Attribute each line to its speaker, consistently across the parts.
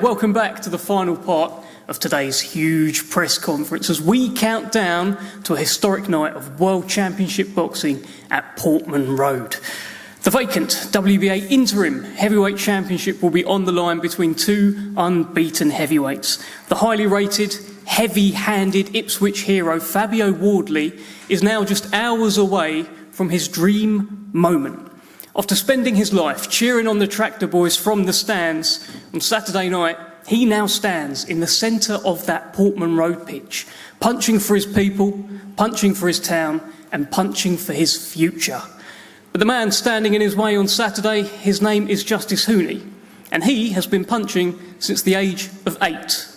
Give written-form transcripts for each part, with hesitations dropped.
Speaker 1: Welcome back to the final part of today's huge press conference as we count down to a historic night of World Championship boxing at Portman Road. The vacant WBA Interim Heavyweight Championship will be on the line between two unbeaten heavyweights. The highly rated, heavy-handed Ipswich hero Fabio Wardley is now just hours away from his dream moment. After spending his life cheering on the Tractor Boys from the stands on Saturday night, he now stands in the centre of that Portman Road pitch, punching for his people, punching for his town, and punching for his future. But the man standing in his way on Saturday, his name is Justice Huni, and he has been punching since the age of 8.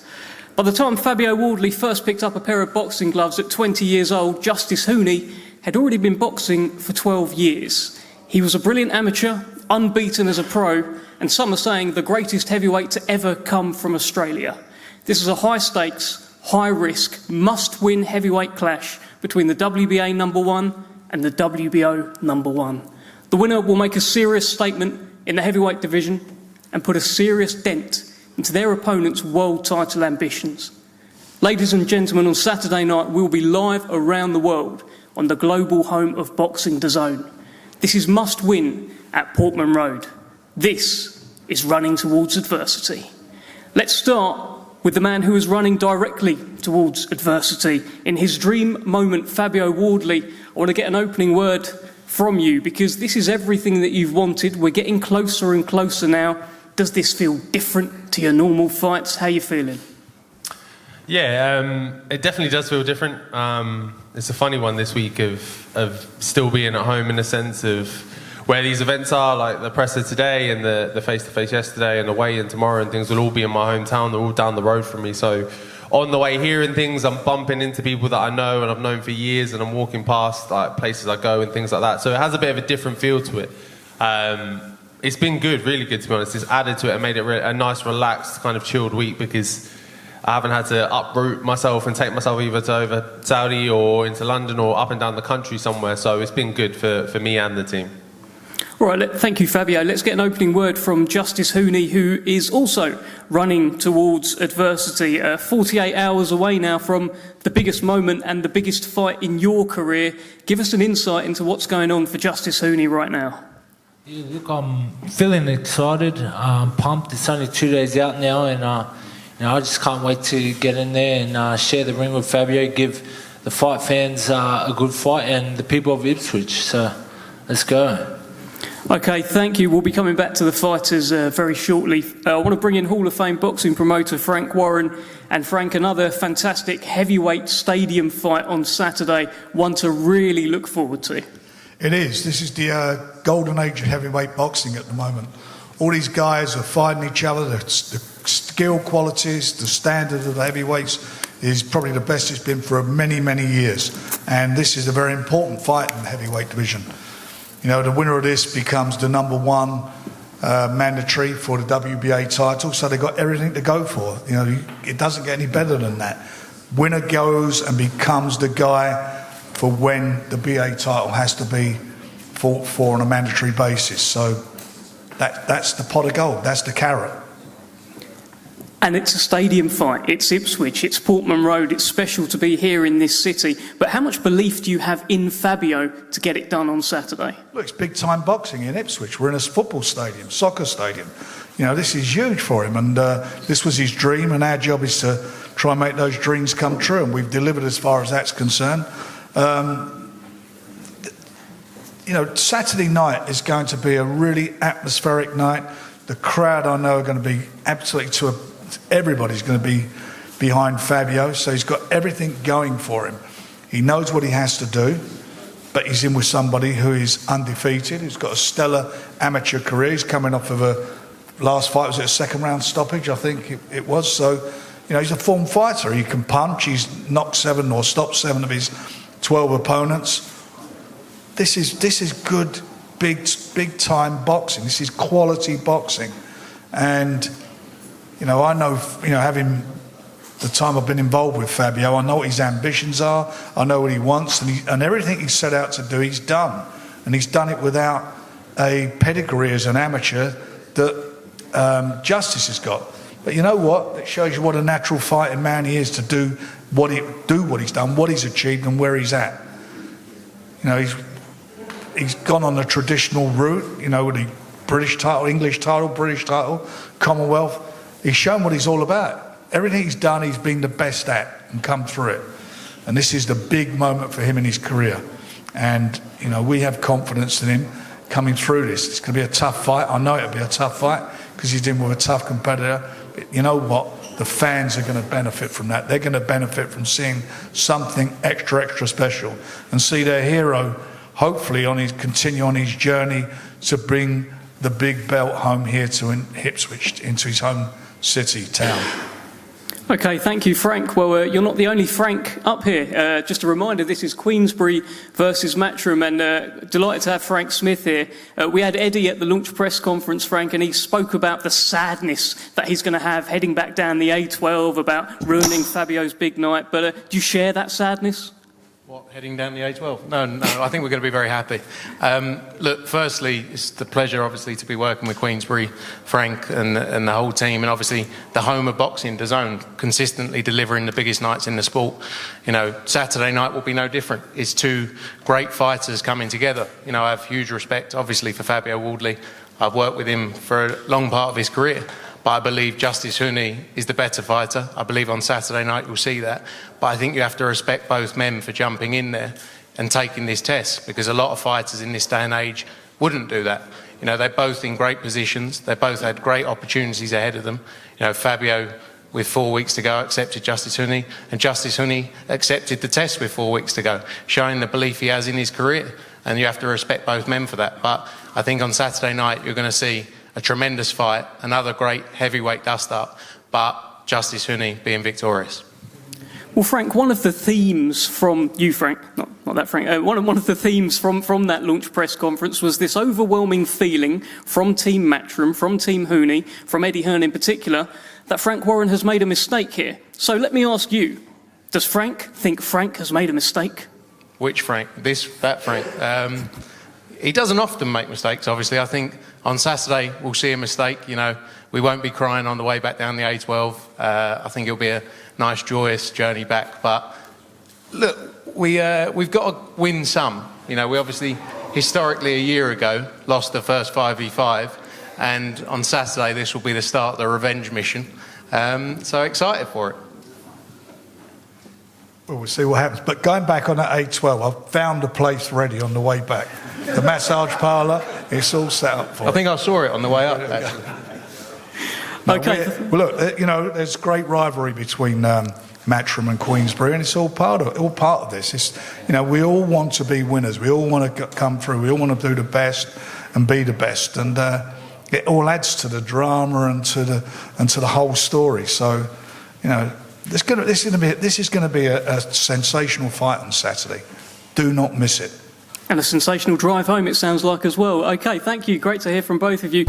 Speaker 1: By the time Fabio Wardley first picked up a pair of boxing gloves at 20 years old, Justice Huni had already been boxing for 12 years. He was a brilliant amateur, unbeaten as a pro, and some are saying the greatest heavyweight to ever come from Australia. This is a high-stakes, high-risk, must-win heavyweight clash between the WBA number 1 and the WBO number 1. The winner will make a serious statement in the heavyweight division and put a serious dent into their opponent's world title ambitions. Ladies and gentlemen, on Saturday night we'll be live around the world on the global home of boxing, DAZN. This is must win at Portman Road. This is running towards adversity. Let's start with the man who is running directly towards adversity. In his dream moment, Fabio Wardley, I want to get an opening word from you because this is everything that you've wanted. We're getting closer and closer now. Does this feel different to your normal fights? How are you feeling?
Speaker 2: Yeah, it definitely does feel different. It's a funny one this week of still being at home in the sense of where these events are, like the presser today and the face-to-face yesterday and the weigh-in tomorrow, and things will all be in my hometown. They're all down the road from me. So on the way here and things, I'm bumping into people that I know and I've known for years, and I'm walking past like places I go and things like that. So it has a bit of a different feel to it. It's been good, really good, to be honest. It's added to it and made it a nice, relaxed, kind of chilled week because I haven't had to uproot myself and take myself either to over Saudi or into London or up and down the country somewhere. So it's been good for me and the team.
Speaker 1: All right, thank you, Fabio. Let's get an opening word from Justice Huni, who is also running towards adversity. 48 hours away now from the biggest moment and the biggest fight in your career. Give us an insight into what's going on for Justice Huni right now.
Speaker 3: Yeah, look, I'm feeling excited, pumped. It's only 2 days out now, and I just can't wait to get in there and share the ring with Fabio, give the fight fans a good fight and the people of Ipswich. So let's go.
Speaker 1: Okay, thank you. We'll be coming back to the fighters very shortly. I want to bring in Hall of Fame boxing promoter Frank Warren. And Frank, another fantastic heavyweight stadium fight on Saturday, one to really look forward to.
Speaker 4: It is. This is the golden age of heavyweight boxing at the moment. All these guys are fighting each other. The skill qualities, the standard of the heavyweights is probably the best it's been for many, many years. And this is a very important fight in the heavyweight division. You know, the winner of this becomes the number 1 mandatory for the WBA title, so they've got everything to go for. You know, it doesn't get any better than that. Winner goes and becomes the guy for when the BA title has to be fought for on a mandatory basis. So that's the pot of gold, that's the carrot.
Speaker 1: And it's a stadium fight, it's Ipswich, it's Portman Road, it's special to be here in this city. But how much belief do you have in Fabio to get it done on Saturday?
Speaker 4: Look, it's big time boxing in Ipswich. We're in a football stadium, soccer stadium. You know, this is huge for him, and this was his dream, and our job is to try and make those dreams come true, and we've delivered as far as that's concerned. You know, Saturday night is going to be a really atmospheric night. The crowd, I know, are going to be absolutely everybody's going to be behind Fabio, so he's got everything going for him. He knows what he has to do, but he's in with somebody who is undefeated, who's got a stellar amateur career. He's coming off of a last fight, was it a second round stoppage, I think it was. So, you know, he's a form fighter. He can punch. He's knocked 7 or stopped 7 of his 12 opponents. This is good, big time boxing. This is quality boxing, and you know, I know, you know, having the time I've been involved with Fabio, I know what his ambitions are, I know what he wants, and everything he's set out to do, he's done. And he's done it without a pedigree as an amateur that Justice has got. But you know what? It shows you what a natural fighting man he is to do what he's done, what he's achieved, and where he's at. You know, he's gone on the traditional route. You know, with the British title, English title, British title, Commonwealth. He's shown what he's all about. Everything he's done, he's been the best at and come through it. And this is the big moment for him in his career. And, you know, we have confidence in him coming through this. It's going to be a tough fight. I know it'll be a tough fight because he's dealing with a tough competitor. But you know what? The fans are going to benefit from that. They're going to benefit from seeing something extra special and see their hero hopefully continue on his journey to bring the big belt home here to Ipswich, into his home city, town.
Speaker 1: Okay, thank you, Frank. Well, you're not the only Frank up here. Just a reminder, this is Queensberry versus Matchroom, and delighted to have Frank Smith here. We had Eddie at the launch press conference, Frank, and he spoke about the sadness that he's going to have heading back down the A12, about ruining Fabio's big night. But do you share that sadness?
Speaker 5: What, heading down the A12? No, I think we're going to be very happy. Look, firstly, it's the pleasure, obviously, to be working with Queensberry, Frank and the whole team, and obviously the home of boxing, DAZN, consistently delivering the biggest nights in the sport. You know, Saturday night will be no different. It's two great fighters coming together. You know, I have huge respect, obviously, for Fabio Wardley. I've worked with him for a long part of his career. But I believe Justice Huni is the better fighter. I believe on Saturday night you'll see that. But I think you have to respect both men for jumping in there and taking this test, because a lot of fighters in this day and age wouldn't do that. You know, they're both in great positions. They both had great opportunities ahead of them. You know, Fabio, with 4 weeks to go, accepted Justice Huni, and Justice Huni accepted the test with 4 weeks to go, showing the belief he has in his career. And you have to respect both men for that. But I think on Saturday night you're going to see a tremendous fight, another great heavyweight dust-up, but Justice Huni being victorious.
Speaker 1: Well, Frank, one of the themes from you, Frank, not that Frank, one of the themes from that launch press conference was this overwhelming feeling from Team Matchroom, from Team Huni, from Eddie Hearn in particular, that Frank Warren has made a mistake here. So let me ask you, does Frank think Frank has made a mistake?
Speaker 5: Which Frank? That Frank. He doesn't often make mistakes, obviously. I think on Saturday we'll see a mistake. You know, we won't be crying on the way back down the A12. I think it'll be a nice, joyous journey back. But look, we've got to win some. You know, we obviously, historically, a year ago, lost the first 5v5. And on Saturday, this will be the start of the revenge mission. So excited for it.
Speaker 4: Well, we'll see what happens. But going back on that A12, I've found a place ready on the way back. The massage parlour, it's all set up for
Speaker 5: I think I saw it on the way up, actually.
Speaker 1: Okay.
Speaker 4: Well, look, you know, there's great rivalry between Matchroom and Queensberry, and it's all part of this. It's, you know, we all want to be winners. We all want to come through. We all want to do the best and be the best, and it all adds to the drama and to the whole story. So, you know, this is going to be a sensational fight on Saturday. Do not miss it.
Speaker 1: And a sensational drive home, it sounds like, as well. Okay, thank you. Great to hear from both of you.